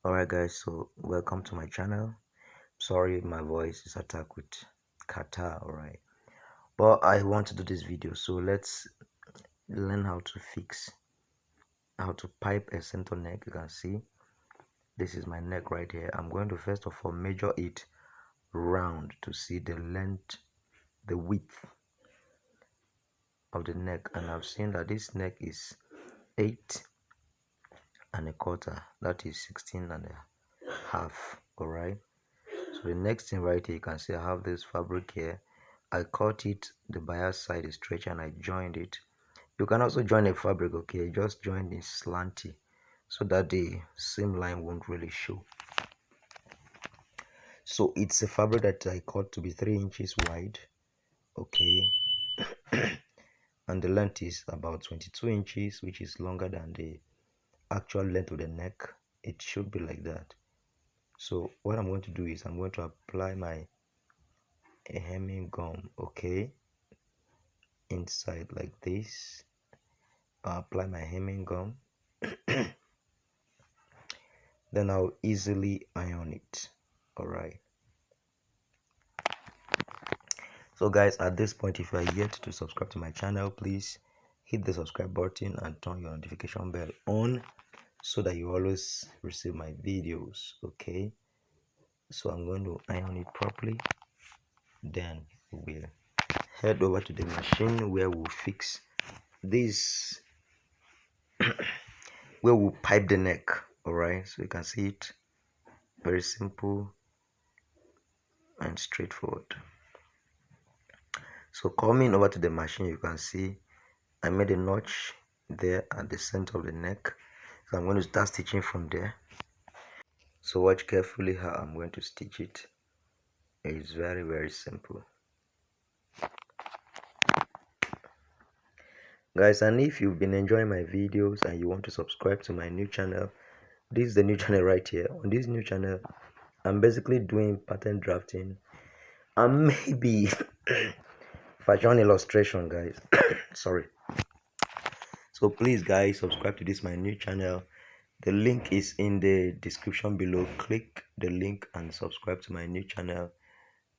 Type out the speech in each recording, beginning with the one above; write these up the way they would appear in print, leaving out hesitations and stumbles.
Alright guys, so welcome to my channel. Sorry my voice is attacked with catarrh, alright. But I want to do this video, so let's learn how to pipe a center neck. You can see this is my neck right here. I'm going to first of all measure it round to see the length, the width of the neck, and I've seen that this neck is 8 1/4, that is 16 1/2. Alright, so the next thing right here, you can see I have this fabric here. I cut it, the bias side is stretched, and I joined it. You can also join a fabric, okay, just join it slanty so that the seam line won't really show. So it's a fabric that I cut to be 3 inches wide, okay, and the length is about 22 inches, which is longer than the actual length of the neck. It should be like that. So what I'm going to do is I'm going to apply my hemming gum, okay, inside like this. I'll apply my hemming gum then I'll easily iron it. Alright, so guys, at this point, if you are yet to subscribe to my channel, please hit the subscribe button and turn your notification bell on so that you always receive my videos. Okay, so I'm going to iron it properly, then we'll head over to the machine where we'll fix this where we'll pipe the neck. Alright, so you can see it, very simple and straightforward. So coming over to the machine, you can see I made a notch there at the center of the neck, so I'm going to start stitching from there. So watch carefully how I'm going to stitch it. It's very simple, guys. And if you've been enjoying my videos and you want to subscribe to my new channel, this is the new channel right here. On this new channel, I'm basically doing pattern drafting and maybe fashion illustration, guys. Sorry. So please guys, subscribe to this my new channel. The link is in the description below. Click the link and subscribe to my new channel.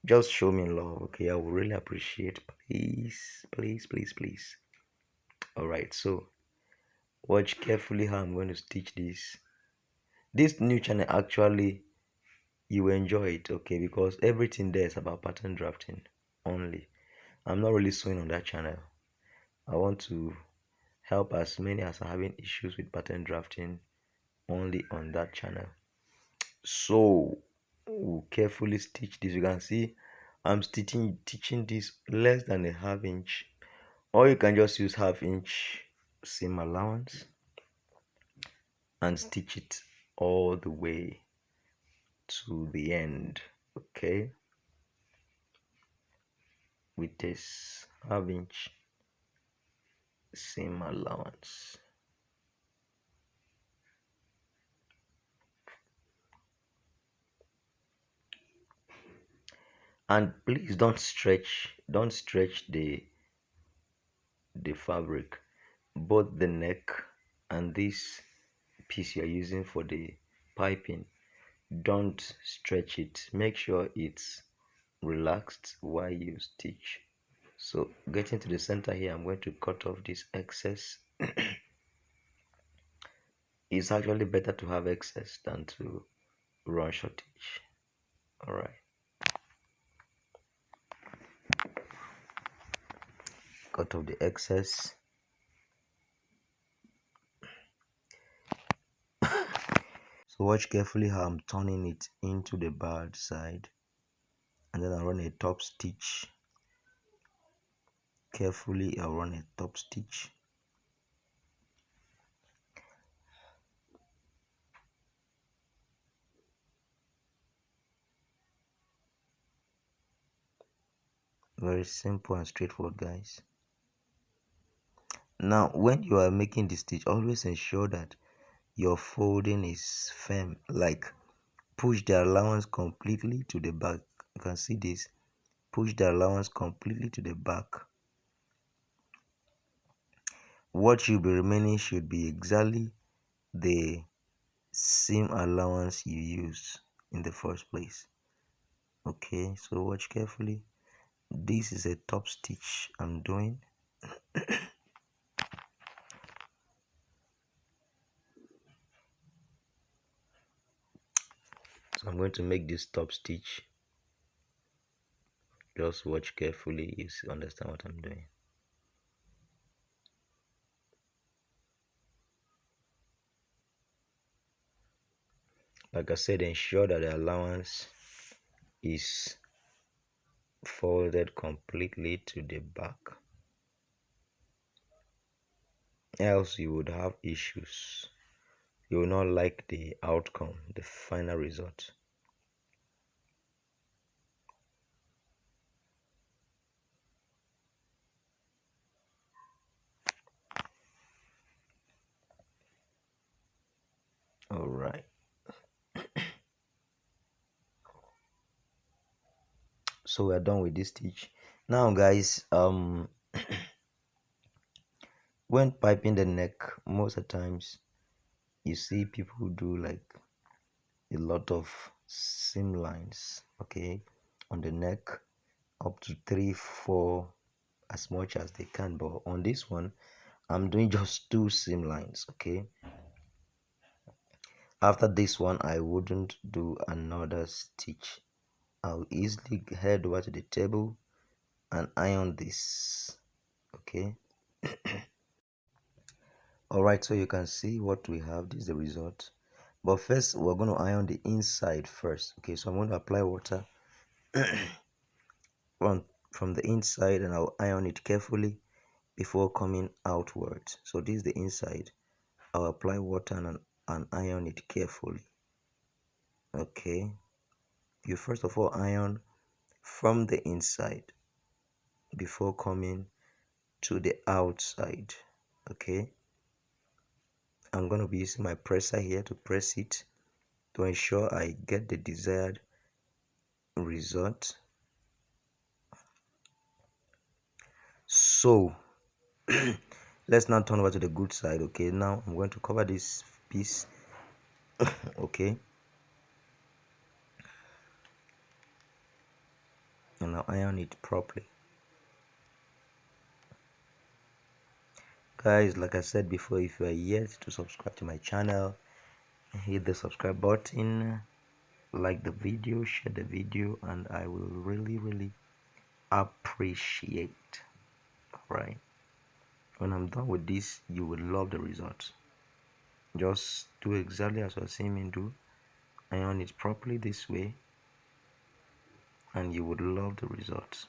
Just show me love, okay? I would really appreciate. Please. Alright, so watch carefully how I'm going to stitch this new channel. Actually, you will enjoy it, okay, because everything there is about pattern drafting only. I'm not really sewing on that channel. I want to help as many as are having issues with pattern drafting only on that channel. So we'll carefully stitch this. You can see I'm teaching this less than a ½ inch, or you can just use ½ inch seam allowance and stitch it all the way to the end, okay, with this ½ inch seam allowance. And please don't stretch the fabric, both the neck and this piece you're using for the piping. Don't stretch it. Make sure it's relaxed while you stitch. So getting to the center here, I'm going to cut off this excess. It's actually better to have excess than to run shortage. Alright, cut off the excess. So watch carefully how I'm turning it into the barred side, and then I'll run a top stitch. Carefully, I'll run a top stitch. Very simple and straightforward, guys. Now when you are making the stitch, always ensure that your folding is firm, like push the allowance completely to the back. You can see this, push the allowance completely to the back. What should be remaining should be exactly the seam allowance you use in the first place. Okay, so watch carefully. This is a top stitch I'm doing. So I'm going to make this top stitch. Just watch carefully, you understand what I'm doing. Like I said, ensure that the allowance is folded completely to the back, else you would have issues. You will not like the outcome, the final result. All right. So we're done with this stitch. Now guys, when piping the neck, most of the times you see people do like a lot of seam lines, okay, on the neck, up to 3-4, as much as they can. But on this one, I'm doing just 2 seam lines, okay. After this one, I wouldn't do another stitch. I'll easily head over to the table and iron this, okay. All right, so you can see what we have. This is the result. But first, we're going to iron the inside first, okay. So I'm going to apply water from the inside, and I'll iron it carefully before coming outwards. So this is the inside. I'll apply water and iron it carefully, okay. You first of all iron from the inside before coming to the outside, okay. I'm going to be using my presser here to press it to ensure I get the desired result. So let's now turn over to the good side, okay. Now I'm going to cover this piece okay, and I'll iron it properly. Guys, like I said before, if you are yet to subscribe to my channel, hit the subscribe button, like the video, share the video, and I will really appreciate. Right, when I'm done with this, you will love the results. Just do exactly as you're seeing me do. Iron it properly this way, and you would love the results.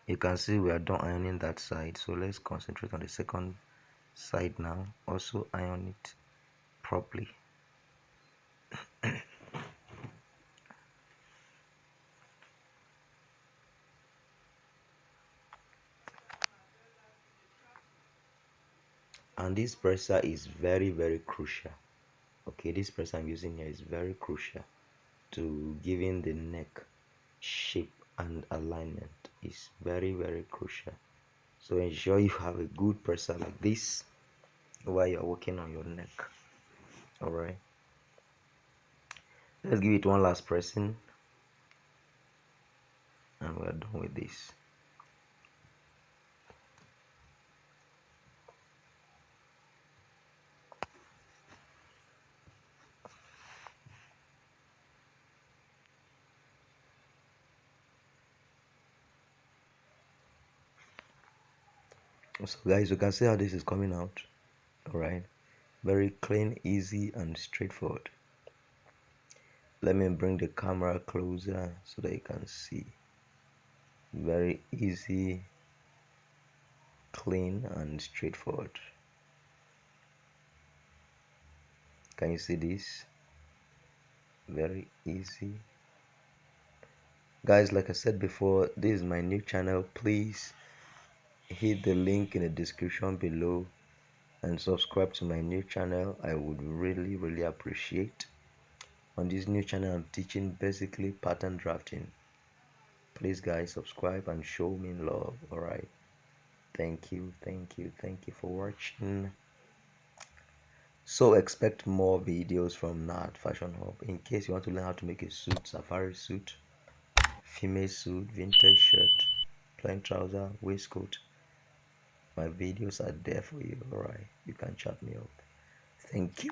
You can see we are done ironing that side, so let's concentrate on the second side now. Also iron it properly. And this presser is very crucial, okay. This presser I'm using here is very crucial to giving the neck shape and alignment. Is very crucial. So ensure you have a good presser like this while you're working on your neck. All right, let's give it one last pressing and we're done with this. So guys, you can see how this is coming out. All right, very clean, easy, and straightforward. Let me bring the camera closer so that you can see. Very easy, clean, and straightforward. Can you see this? Very easy. Guys, like I said before, this is my new channel. Please hit the link in the description below and subscribe to my new channel. I would really appreciate. On this new channel, I'm teaching basically pattern drafting. Please guys, subscribe and show me love. All right, Thank you for watching. So expect more videos from Nat Fashion Hub. In case you want to learn how to make a suit, safari suit, female suit, vintage shirt, plain trouser, waistcoat, my videos are there for you. Alright, you can chat me up. Thank you.